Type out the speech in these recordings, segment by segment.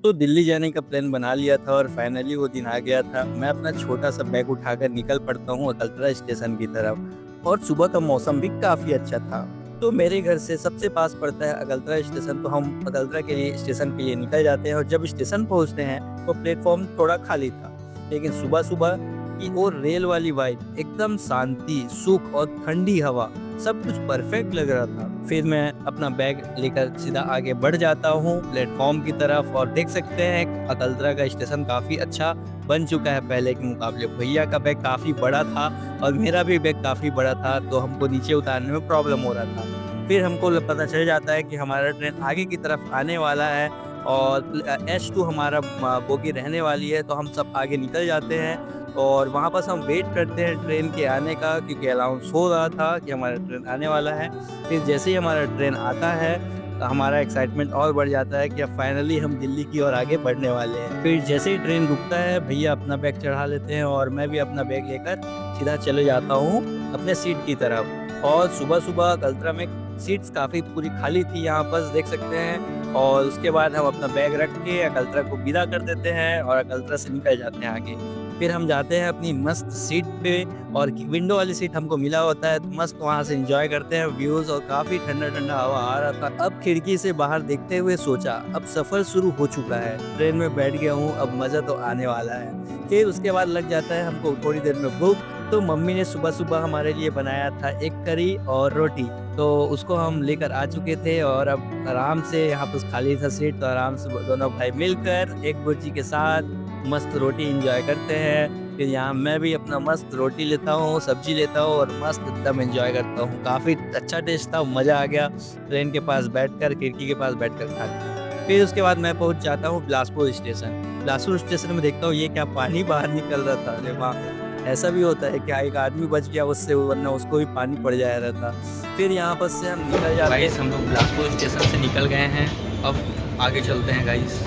तो दिल्ली जाने का प्लान बना लिया था और फाइनली वो दिन आ गया था। मैं अपना छोटा-सा बैग उठाकर निकल पड़ता हूँ अकलतरा स्टेशन की तरफ और सुबह का मौसम भी काफ़ी अच्छा था। तो मेरे घर से सबसे पास पड़ता है अकलतरा स्टेशन, तो हम अकलतरा के लिए स्टेशन के लिए निकल जाते हैं और जब स्टेशन पहुँचते हैं तो प्लेटफ़ॉर्म थोड़ा खाली था। लेकिन सुबह-सुबह की वो रेल वाली वाइब, एकदम शांति, सुख और ठंडी हवा, सब कुछ परफेक्ट लग रहा था। फिर मैं अपना बैग लेकर सीधा आगे बढ़ जाता हूँ प्लेटफ़ॉर्म की तरफ और देख सकते हैं अकलतरा का स्टेशन काफ़ी अच्छा बन चुका है पहले के मुकाबले। भैया का बैग काफ़ी बड़ा था और मेरा भी बैग काफ़ी बड़ा था, तो हमको नीचे उतारने में प्रॉब्लम हो रहा था। फिर हमको पता चल जाता है कि हमारा ट्रेन आगे की तरफ आने वाला है और एस 2 हमारा बोगी रहने वाली है, तो हम सब आगे निकल जाते हैं और वहाँ बस हम वेट करते हैं ट्रेन के आने का, क्योंकि अनाउंस हो रहा था कि हमारा ट्रेन आने वाला है। फिर जैसे ही हमारा ट्रेन आता है, तो हमारा एक्साइटमेंट और बढ़ जाता है कि अब फाइनली हम दिल्ली की ओर आगे बढ़ने वाले हैं। फिर जैसे ही ट्रेन रुकता है, भैया अपना बैग चढ़ा लेते हैं और मैं भी अपना बैग लेकर सीधा चले जाता हूँ अपने सीट की तरफ। और सुबह-सुबह कल्तरा में सीट्स काफ़ी पूरी खाली थी, यहाँ पर देख सकते हैं। और उसके बाद हम अपना बैग रख के अकलतरा को विदा कर देते हैं और अकलतरा से निकल जाते हैं आगे। फिर हम जाते हैं अपनी मस्त सीट पे और विंडो वाली सीट हमको मिला होता है, तो मस्त वहाँ से एंजॉय करते हैं व्यूज़, और काफ़ी ठंडा-ठंडा हवा आ रहा था। अब खिड़की से बाहर देखते हुए सोचा, अब सफ़र शुरू हो चुका है, ट्रेन में बैठ गया हूँ, अब मज़ा तो आने वाला है। फिर उसके बाद लग जाता है हमको थोड़ी देर में भूख, तो मम्मी ने सुबह-सुबह हमारे लिए बनाया था एग करी और रोटी, तो उसको हम लेकर आ चुके थे और अब आराम से यहाँ पर खाली था सीट, तो आराम से दोनों भाई मिलकर एग भुर्जी के साथ मस्त रोटी एन्जॉय करते हैं। फिर यहाँ मैं भी अपना मस्त रोटी लेता हूँ, सब्ज़ी लेता हूँ और मस्त एकदम एन्जॉय करता हूँ। काफ़ी अच्छा टेस्ट था, मज़ा आ गया ट्रेन के पास बैठकर, खिड़की के पास बैठकर खा के। फिर उसके बाद मैं पहुँच जाता हूँ बिलासपुर स्टेशन। बिलासपुर स्टेशन में देखता हूँ ये क्या पानी बाहर निकल रहा था, अरे वाह! ऐसा भी होता है क्या? एक आदमी बच गया उससे, वरना उसको भी पानी पड़ जा रहा था। फिर यहाँ पर से हम निकल जाते गाइस हैं। हम लोग बिलासपुर स्टेशन से निकल गए हैं। अब आगे चलते हैं गाइस।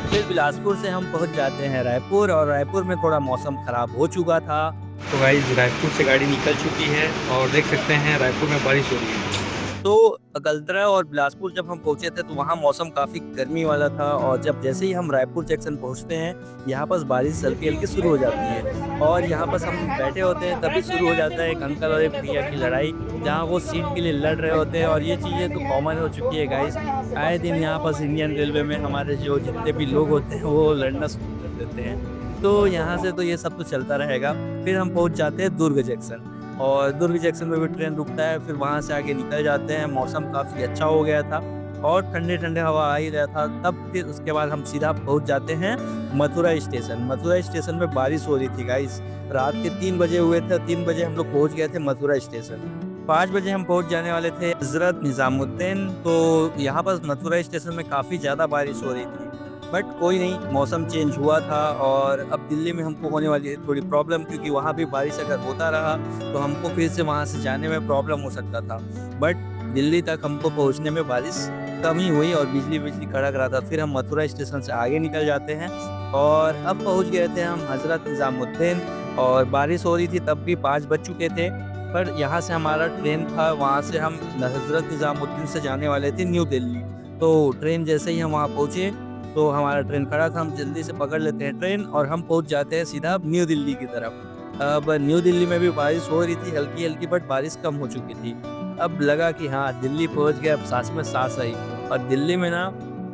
फिर बिलासपुर से हम पहुँच जाते हैं रायपुर, और रायपुर में थोड़ा मौसम ख़राब हो चुका था। तो गाइस रायपुर से गाड़ी निकल चुकी है और देख सकते हैं रायपुर में बारिश हो रही है। तो अकलतरा और बिलासपुर जब हम पहुँचे थे, तो वहाँ मौसम काफ़ी गर्मी वाला था, और जब जैसे ही हम रायपुर जंक्शन पहुँचते हैं, यहाँ पास बारिश हल्की-हल्की शुरू हो जाती है और यहाँ पास हम बैठे होते हैं, तभी शुरू हो जाता है एक अंकल और एक भैया की लड़ाई, जहाँ वो सीट के लिए लड़ रहे होते हैं। और ये चीज़ें तो कॉमन हो चुकी है गाइस। आए दिन यहाँ पास इंडियन रेलवे में हमारे जो जितने भी लोग होते हैं, वो लड़ना शुरू कर देते हैं। तो यहाँ से तो ये सब तो चलता रहेगा। फिर हम पहुँच जाते हैं दुर्ग जंक्शन, और दुर्ग जंक्शन में भी ट्रेन रुकता है। फिर वहाँ से आगे निकल जाते हैं, मौसम काफ़ी अच्छा हो गया था और ठंडे-ठंडे हवा आ ही रहा था। तब फिर उसके बाद हम सीधा पहुँच जाते हैं मथुरा स्टेशन। मथुरा स्टेशन में बारिश हो रही थी गाइस। रात के 3 बजे हुए थे, 3 बजे हम लोग पहुँच गए थे मथुरा स्टेशन। 5 बजे हम पहुँच जाने वाले थे हज़रत निज़ामुद्दीन। तो यहाँ पर मथुरा स्टेशन में काफ़ी ज़्यादा बारिश हो रही थी। बट कोई नहीं, मौसम चेंज हुआ था और अब दिल्ली में हमको होने वाली है थोड़ी प्रॉब्लम, क्योंकि वहाँ भी बारिश अगर होता रहा तो हमको फिर से वहाँ से जाने में प्रॉब्लम हो सकता था। बट दिल्ली तक हमको पहुँचने में बारिश कम ही हुई और बिजली-विजली कड़क रहा था। फिर हम मथुरा स्टेशन से आगे निकल जाते हैं और अब पहुँच गए थे हम हज़रत निज़ामुद्दीन, और बारिश हो रही थी तब भी 5 बज चुके थे। पर यहाँ से हमारा ट्रेन था, वहाँ से हम हज़रत निज़ामुद्दीन से जाने वाले थे न्यू दिल्ली। तो ट्रेन जैसे ही हम वहाँ पहुँचे, तो हमारा ट्रेन खड़ा था, हम जल्दी से पकड़ लेते हैं ट्रेन और हम पहुँच जाते हैं सीधा न्यू दिल्ली की तरफ। अब न्यू दिल्ली में भी बारिश हो रही थी हल्की-हल्की, बट बारिश कम हो चुकी थी। अब लगा कि हाँ, दिल्ली पहुँच गए, अब सांस में सांस आई। और दिल्ली में ना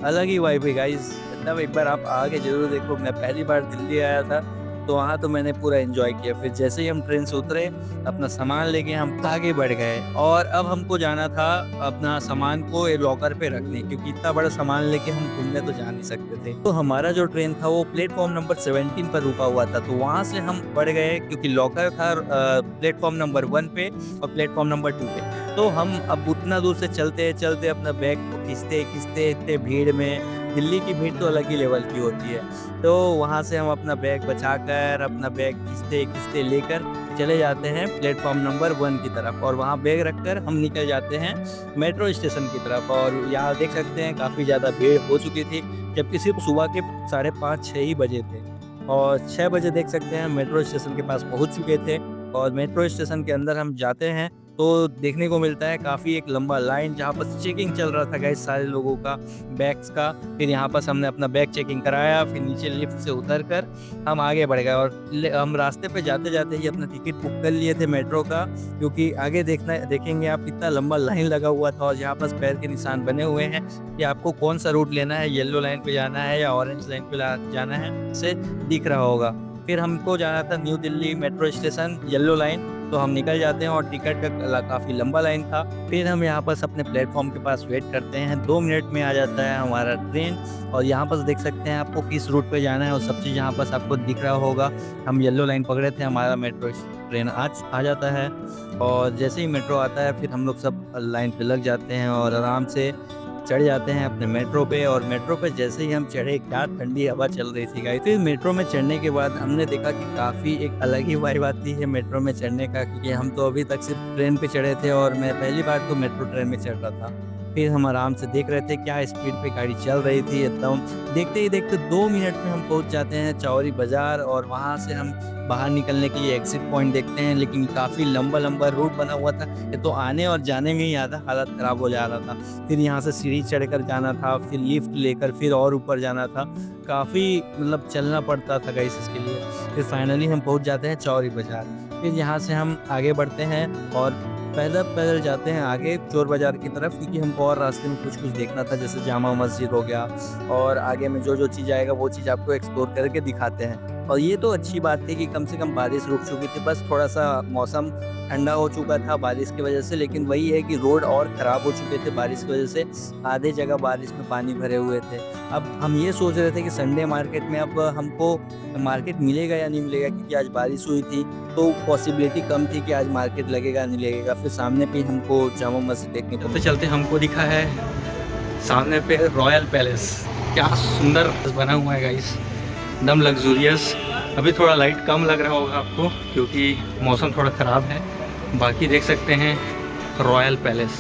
अलग ही वाइब है गाइस, मतलब एक बार आप आके ज़रूर देखो। मैं पहली बार दिल्ली आया था, तो वहाँ तो मैंने पूरा एन्जॉय किया। फिर जैसे ही हम ट्रेन से उतरे, अपना सामान लेके हम आगे बढ़ गए और अब हमको जाना था अपना सामान को लॉकर पे रखने, क्योंकि इतना बड़ा सामान लेके हम घूमने तो जा नहीं सकते थे। तो हमारा जो ट्रेन था वो प्लेटफ़ॉर्म नंबर 17 पर रुका हुआ था, तो वहाँ से हम बढ़ गए, क्योंकि लॉकर था प्लेटफ़ॉर्म नंबर 1 पे और प्लेटफ़ॉर्म नंबर 2 पे। तो हम अब उतना दूर से चलते-चलते अपना बैग को खींचते-खींचते इतने भीड़ में, दिल्ली की भीड़ तो अलग ही लेवल की होती है। तो वहाँ से हम अपना बैग बचाकर, अपना बैग खींचते-खींचते लेकर चले जाते हैं प्लेटफ़ॉर्म नंबर 1 की तरफ, और वहाँ बैग रखकर हम निकल जाते हैं मेट्रो स्टेशन की तरफ। और यहाँ देख सकते हैं काफ़ी ज़्यादा भीड़ हो चुकी थी, जबकि सिर्फ़ सुबह के 5:30-6 ही बजे थे। और 6 बजे देख सकते हैं मेट्रो स्टेशन के पास पहुँच चुके थे, और मेट्रो स्टेशन के अंदर हम जाते हैं तो देखने को मिलता है काफ़ी एक लंबा लाइन जहाँ पर चेकिंग चल रहा था गाइस सारे लोगों का बैग्स का। फिर यहाँ पर हमने अपना बैग चेकिंग कराया, फिर नीचे लिफ्ट से उतर कर हम आगे बढ़ गए और हम रास्ते पे जाते जाते ही अपना टिकट बुक कर लिए थे मेट्रो का, क्योंकि आगे देखेंगे आप कितना लंबा लाइन लगा हुआ था और यहाँ पर पैर के निशान बने हुए हैं कि आपको कौन सा रूट लेना है, येलो लाइन पे जाना है या ऑरेंज लाइन पे जाना है, से दिख रहा होगा। फिर हमको जाना था new Delhi metro station yellow line, तो हम निकल जाते हैं और टिकट का काफ़ी लंबा लाइन था। फिर हम यहाँ पर अपने प्लेटफॉर्म के पास वेट करते हैं, 2 मिनट में आ जाता है हमारा ट्रेन। और यहाँ पर देख सकते हैं आपको किस रूट पे जाना है और सब चीज़ यहाँ पर आपको दिख रहा होगा। हम येलो लाइन पकड़े थे, हमारा मेट्रो ट्रेन आज आ जाता है और जैसे ही मेट्रो आता है फिर हम लोग सब लाइन पे लग जाते हैं और आराम से चढ़ जाते हैं अपने मेट्रो पे। और मेट्रो पे जैसे ही हम चढ़े, क्या ठंडी हवा चल रही थी गाइस। फिर मेट्रो में चढ़ने के बाद हमने देखा कि काफ़ी एक अलग ही वाइब आती है मेट्रो में चढ़ने का, क्योंकि हम तो अभी तक सिर्फ ट्रेन पे चढ़े थे और मैं पहली बार तो मेट्रो ट्रेन में चढ़ रहा था। फिर हम आराम से देख रहे थे क्या स्पीड पे गाड़ी चल रही थी एकदम। देखते ही देखते 2 मिनट में हम पहुंच जाते हैं चौरी बाज़ार और वहां से हम बाहर निकलने के लिए एग्जिट पॉइंट देखते हैं, लेकिन काफ़ी लंबा रूट बना हुआ था। ये तो आने और जाने में ही आधा हालत ख़राब हो जा रहा था। फिर यहाँ से सीढ़ी चढ़कर जाना था, फिर लिफ्ट लेकर फिर और ऊपर जाना था, काफ़ी मतलब चलना पड़ता था गाइस इसके लिए। फिर फाइनली हम पहुँच जाते हैं चौरी बाज़ार। फिर यहाँ से हम आगे बढ़ते हैं और पैदल जाते हैं आगे चोर बाज़ार की तरफ, क्योंकि हमको और रास्ते में कुछ देखना था, जैसे जामा मस्जिद हो गया और आगे में जो चीज़ आएगा वो चीज़ आपको एक्सप्लोर करके दिखाते हैं। और ये तो अच्छी बात थी कि कम से कम बारिश रुक चुकी थी, बस थोड़ा-सा मौसम ठंडा हो चुका था बारिश की वजह से, लेकिन वही है कि रोड और ख़राब हो चुके थे बारिश की वजह से, आधे जगह बारिश में पानी भरे हुए थे। अब हम ये सोच रहे थे कि संडे मार्केट में अब हमको मार्केट मिलेगा या नहीं मिलेगा, क्योंकि आज बारिश हुई थी तो पॉसिबिलिटी कम थी कि आज मार्केट लगेगा नहीं लगेगा। फिर सामने पे हमको जामा मस्जिद देखने को चलते चलते हमको दिखा है सामने पे रॉयल पैलेस। क्या सुंदर बना हुआ है गाइस, एकदम लग्जूरियस। अभी थोड़ा लाइट कम लग रहा होगा आपको क्योंकि मौसम थोड़ा ख़राब है। बाकी देख सकते हैं रॉयल पैलेस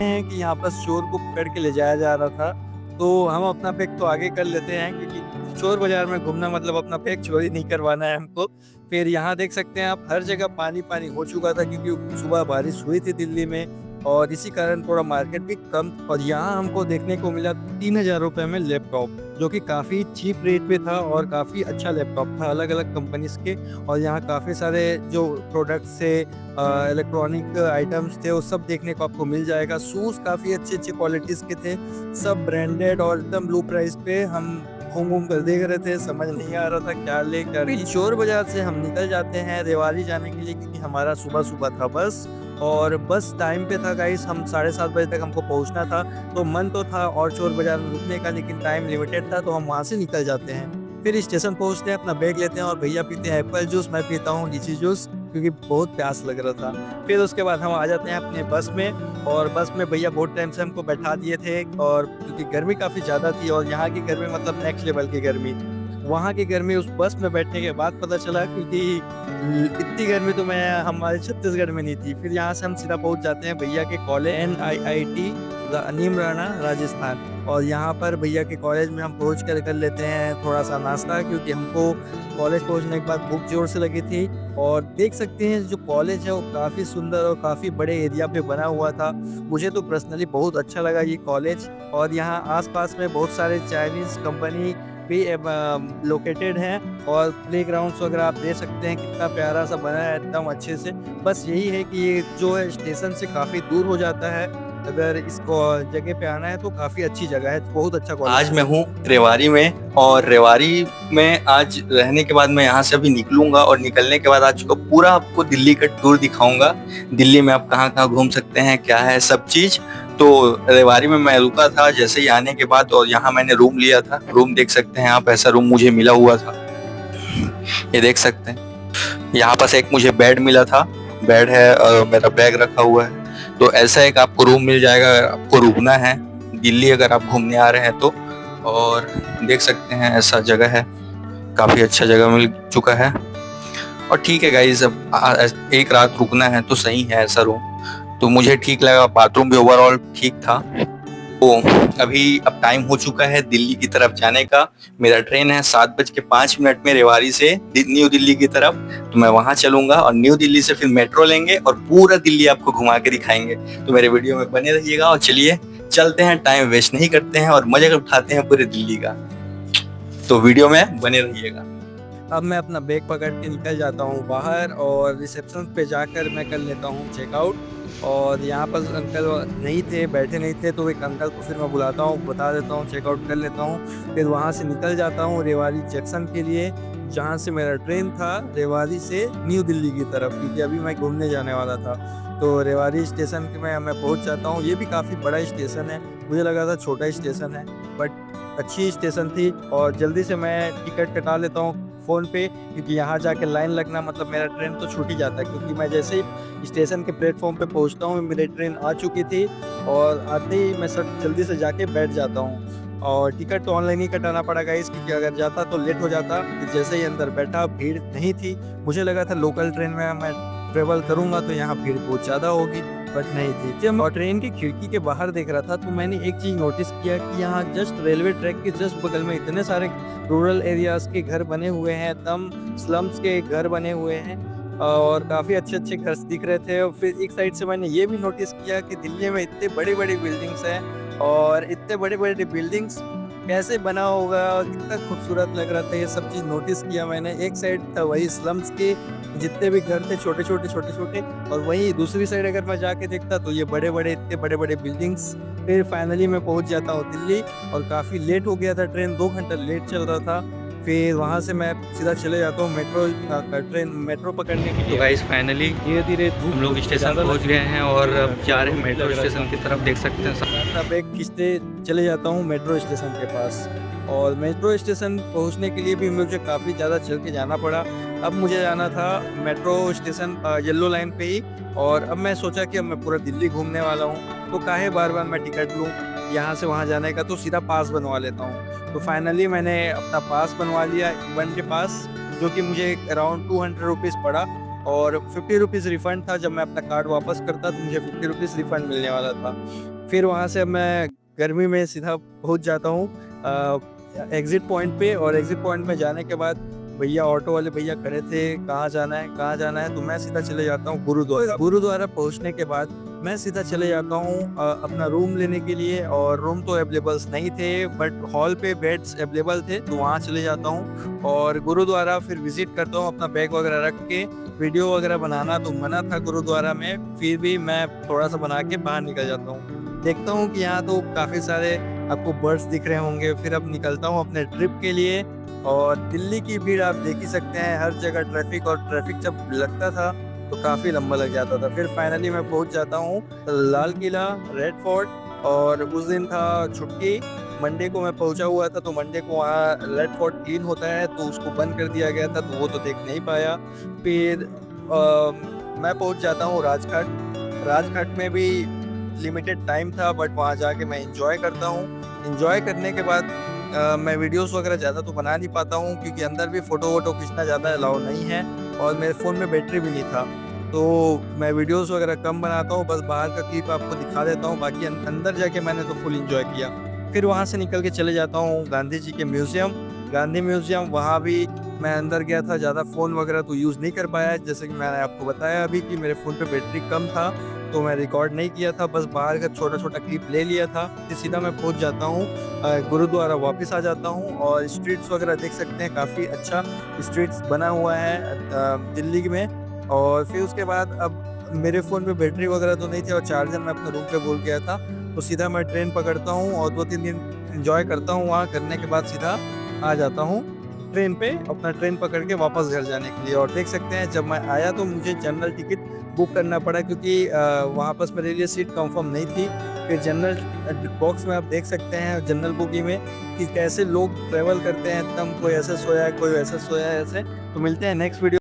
हैं कि यहाँ पर चोर को पकड़ के ले जाया जा रहा था, तो हम अपना बैग तो आगे कर लेते हैं, क्योंकि चोर बाज़ार में घूमना मतलब अपना बैग चोरी नहीं करवाना है हमको। फिर यहाँ देख सकते हैं आप हर जगह पानी हो चुका था, क्योंकि सुबह बारिश हुई थी दिल्ली में और इसी कारण थोड़ा मार्केट भी कम। और यहाँ हमको देखने को मिला 3000 रुपये में लैपटॉप, जो कि काफ़ी चीप रेट पे था और काफ़ी अच्छा लैपटॉप था अलग अलग कंपनीज़ के। और यहाँ काफ़ी सारे जो प्रोडक्ट्स थे, इलेक्ट्रॉनिक आइटम्स थे, वो सब देखने को आपको मिल जाएगा। शूज़ काफ़ी अच्छे क्वालिटीज़ के थे, सब ब्रांडेड और एकदम लो प्राइस पे। हम घूम कर देख रहे थे, समझ नहीं आ रहा था क्या ले कर। फिर चोर बाज़ार से हम निकल जाते हैं रेवाड़ी जाने के लिए, क्योंकि हमारा सुबह था बस और बस टाइम पे था गाइस। हम 7:30 बजे तक हमको पहुंचना था, तो मन तो था और चोर बाज़ार में रुकने का, लेकिन टाइम लिमिटेड था, तो हम वहां से निकल जाते हैं। फिर स्टेशन पहुंचते हैं, अपना बैग लेते हैं और भैया पीते हैं एप्पल जूस, मैं पीता हूँ लीची जूस, क्योंकि बहुत प्यास लग रहा था। फिर उसके बाद हम आ जाते हैं अपने बस में और बस में भैया बहुत टाइम से हमको बैठा दिए थे, और क्योंकि गर्मी काफ़ी ज़्यादा थी और यहाँ की गर्मी मतलब नेक्स्ट लेवल की गर्मी। वहाँ की गर्मी उस बस में बैठने के बाद पता चला, क्योंकि इतनी गर्मी तो मैं हमारे छत्तीसगढ़ में नहीं थी। फिर यहाँ से हम सीधा पहुँच जाते हैं भैया के कॉलेज NIIT नीमराना राजस्थान, और यहाँ पर भैया के कॉलेज में हम पहुँच कर लेते हैं थोड़ा सा नाश्ता, क्योंकि हमको कॉलेज पहुँचने के बाद भूख जोर से लगी थी। और देख सकते हैं जो कॉलेज है वो काफ़ी सुंदर और काफ़ी बड़े एरिया पे बना हुआ था। मुझे तो पर्सनली बहुत अच्छा लगा ये कॉलेज। और यहाँ आसपास में बहुत सारे चाइनीज़ कंपनी भी लोकेटेड हैं और प्लेग्राउंड्स वगैरह आप देख सकते हैं, कितना प्यारा सा बना है एकदम अच्छे से। बस यही है कि ये जो है स्टेशन से काफ़ी दूर हो जाता है, अगर इसको जगह पे आना है तो काफ़ी अच्छी जगह है, बहुत अच्छा कॉलेज। आज मैं हूँ रेवाड़ी में, और रेवाड़ी में आज रहने के बाद मैं यहाँ से अभी निकलूंगा और निकलने के बाद आज को पूरा आपको दिल्ली का टूर दिखाऊंगा। दिल्ली में आप कहाँ कहाँ घूम सकते हैं, क्या है सब चीज़। तो रेवाड़ी में मैं रुका था जैसे ही आने के बाद, और यहाँ मैंने रूम लिया था। रूम देख सकते हैं आप, ऐसा रूम मुझे मिला हुआ था, ये देख सकते हैं। यहाँ पास एक मुझे बेड मिला था, बेड है और मेरा बैग रखा हुआ है। तो ऐसा एक आपको रूम मिल जाएगा अगर आपको रुकना है दिल्ली, अगर आप घूमने आ रहे हैं तो। और देख सकते हैं ऐसा जगह है, काफ़ी अच्छा जगह मिल चुका है। और ठीक है गाइस, अब एक रात रुकना है तो सही है ऐसा रूम, तो मुझे ठीक लगा। बाथरूम भी ओवरऑल ठीक था। तो अभी अब टाइम हो चुका है दिल्ली की तरफ जाने का। मेरा ट्रेन है 7:05 में रेवाड़ी से न्यू दिल्ली की तरफ। तो मैं वहां चलूंगा और न्यू दिल्ली से फिर मेट्रो लेंगे और पूरा दिल्ली आपको घुमा के दिखाएंगे। तो मेरे वीडियो में बने रहिएगा और चलिए चलते हैं, टाइम वेस्ट नहीं करते हैं और मजे उठाते हैं पूरे दिल्ली का। तो वीडियो में बने रहिएगा। अब मैं अपना बैग पकड़ के निकल जाता हूँ बाहर और रिसेप्शन पे जाकर मैं कर लेता हूँ चेकआउट। और यहाँ पर अंकल नहीं थे, बैठे नहीं थे, तो एक अंकल को फिर मैं बुलाता हूँ, बता देता हूँ, चेकआउट कर लेता हूँ। फिर वहाँ से निकल जाता हूँ रेवाड़ी जंक्शन के लिए, जहाँ से मेरा ट्रेन था रेवाड़ी से न्यू दिल्ली की तरफ, क्योंकि अभी मैं घूमने जाने वाला था। तो रेवाड़ी स्टेशन के मैं पहुँच जाता हूँ। ये भी काफ़ी बड़ा स्टेशन है, मुझे लगा था छोटा स्टेशन है, बट अच्छी स्टेशन थी। और जल्दी से मैं टिकट कटा लेता हूँ फ़ोन पे, क्योंकि यहाँ जाके लाइन लगना मतलब मेरा ट्रेन तो छूट ही जाता है। क्योंकि मैं जैसे ही स्टेशन के प्लेटफॉर्म पे पहुँचता हूँ, मेरी ट्रेन आ चुकी थी और आते ही मैं सब जल्दी से जाके बैठ जाता हूँ। और टिकट तो ऑनलाइन ही कटाना पड़ा गाइस, क्योंकि अगर जाता तो लेट हो जाता। फिर जैसे ही अंदर बैठा, भीड़ नहीं थी। मुझे लगा था लोकल ट्रेन में मैं ट्रेवल करूँगा तो यहाँ भीड़ बहुत ज़्यादा होगी, बट नहीं थी। जब मैं ट्रेन की खिड़की के बाहर देख रहा था तो मैंने एक चीज़ नोटिस किया कि यहाँ जस्ट रेलवे ट्रैक के जस्ट बगल में इतने सारे रूरल एरियाज़ के घर बने हुए हैं, एकदम स्लम्स के घर बने हुए हैं और काफ़ी अच्छे घर दिख रहे थे। और फिर एक साइड से मैंने ये भी नोटिस किया कि दिल्ली में इतने बड़ी बिल्डिंग्स हैं और इतने बड़े बिल्डिंग्स कैसे बना होगा, कितना खूबसूरत लग रहा था। ये सब चीज़ नोटिस किया मैंने। एक साइड था वही स्लम्स के जितने भी घर थे, छोटे छोटे, और वहीं दूसरी साइड अगर मैं जाके देखता तो ये इतने बड़े बड़े बिल्डिंग्स। फिर फाइनली मैं पहुंच जाता हूँ दिल्ली और काफ़ी लेट हो गया था, ट्रेन 2 घंटा लेट चल रहा था। फिर वहाँ से मैं सीधा चले जाता हूँ मेट्रो पकड़ने के तो लिए। गाइस फाइनली धीरे हम लोग स्टेशन पहुंच गए हैं और अब जा रहे हैं मेट्रो स्टेशन की तरफ। देख सकते हैं अपना बैग खींचते चले जाता हूँ मेट्रो स्टेशन के पास। और मेट्रो स्टेशन पहुँचने के लिए भी मुझे काफ़ी ज़्यादा चल के जाना पड़ा। अब मुझे जाना था मेट्रो स्टेशन येलो लाइन पे ही। और अब मैं सोचा कि अब मैं पूरा दिल्ली घूमने वाला हूँ, तो काहे बार मैं टिकट लूँ यहाँ से वहाँ जाने का, तो सीधा पास बनवा लेता हूँ। तो फाइनली मैंने अपना पास बनवा लिया, वन डे पास, जो कि मुझे अराउंड 200 रुपीज़ पड़ा। और 50 रुपीज़ रिफ़ंड था। जब मैं अपना कार्ड वापस करता तो मुझे 50 रुपीज़ रिफ़ंड मिलने वाला था। फिर वहाँ से अब मैं गर्मी में सीधा पहुँच जाता हूँ एग्ज़िट पॉइंट पे। और एग्ज़िट पॉइंट में जाने के बाद भैया, ऑटो वाले भैया खड़े थे, कहाँ जाना है, तो मैं सीधा चले जाता हूँ गुरुद्वारा पहुँचने के बाद मैं सीधा चले जाता हूँ अपना रूम लेने के लिए। और रूम तो अवेलेबल्स नहीं थे, बट हॉल पे बेड्स अवेलेबल थे, तो वहाँ चले जाता हूँ और गुरुद्वारा फिर विजिट करता हूँ अपना बैग वगैरह रख के। वीडियो वगैरह बनाना तो मना था गुरुद्वारा में, फिर भी मैं थोड़ा सा बना के बाहर निकल जाता हूँ। देखता हूँ कि यहाँ तो काफ़ी सारे आपको बर्ड्स दिख रहे होंगे। फिर अब निकलता हूँ अपने ट्रिप के लिए। और दिल्ली की भीड़ आप देख ही सकते हैं, हर जगह ट्रैफिक, और ट्रैफिक जब लगता था तो काफ़ी लंबा लग जाता था। फिर फाइनली मैं पहुंच जाता हूं लाल किला, रेड फोर्ट। और उस दिन था छुट्टी, मंडे को मैं पहुंचा हुआ था, तो मंडे को वहाँ रेड फोर्ट क्लीन होता है तो उसको बंद कर दिया गया था, तो वो तो देख नहीं पाया। फिर मैं पहुंच जाता हूँ राजघाट में भी लिमिटेड टाइम था, बट वहाँ जाके मैं इंजॉय करता हूँ। इंजॉय करने के बाद मैं वीडियोस वगैरह ज़्यादा तो बना नहीं पाता हूँ, क्योंकि अंदर भी फ़ोटो वोटो खींचना ज़्यादा अलाउ नहीं है और मेरे फ़ोन में बैटरी भी नहीं था, तो मैं वीडियोस वगैरह कम बनाता हूँ। बस बाहर का क्लिप आपको दिखा देता हूँ, बाकी अंदर जाके मैंने तो फुल इंजॉय किया। फिर वहाँ से निकल के चले जाता हूँ गांधी जी के गांधी म्यूज़ियम। वहाँ भी मैं अंदर गया था, ज़्यादा फ़ोन वगैरह तो यूज़ नहीं कर पाया, जैसे कि मैंने आपको बताया अभी कि मेरे फ़ोन पे बैटरी कम था, तो मैं रिकॉर्ड नहीं किया था, बस बाहर का छोटा क्लिप ले लिया था। फिर सीधा मैं पहुंच जाता हूँ गुरुद्वारा, वापस आ जाता हूँ। और स्ट्रीट्स वगैरह देख सकते हैं, काफ़ी अच्छा स्ट्रीट्स बना हुआ है दिल्ली में। और फिर उसके बाद अब मेरे फ़ोन पे बैटरी वगैरह तो नहीं थी और चार्जर मैं अपने रूम पे भूल गया था, तो सीधा मैं ट्रेन पकड़ता हूँ और 2-3 दिन एंजॉय करता हूँ वहाँ। करने के बाद सीधा आ जाता हूँ ट्रेन पे, अपना ट्रेन पकड़ के वापस घर जाने के लिए। और देख सकते हैं जब मैं आया तो मुझे जनरल टिकट बुक करना पड़ा, क्योंकि वहाँ पर मेरे लिए सीट कंफर्म नहीं थी। फिर जनरल बॉक्स में आप देख सकते हैं जनरल बुकी में कि कैसे लोग ट्रैवल करते हैं, एकदम कोई ऐसे सोया है, कोई वैसे सोया है ऐसे। तो मिलते हैं नेक्स्ट वीडियो।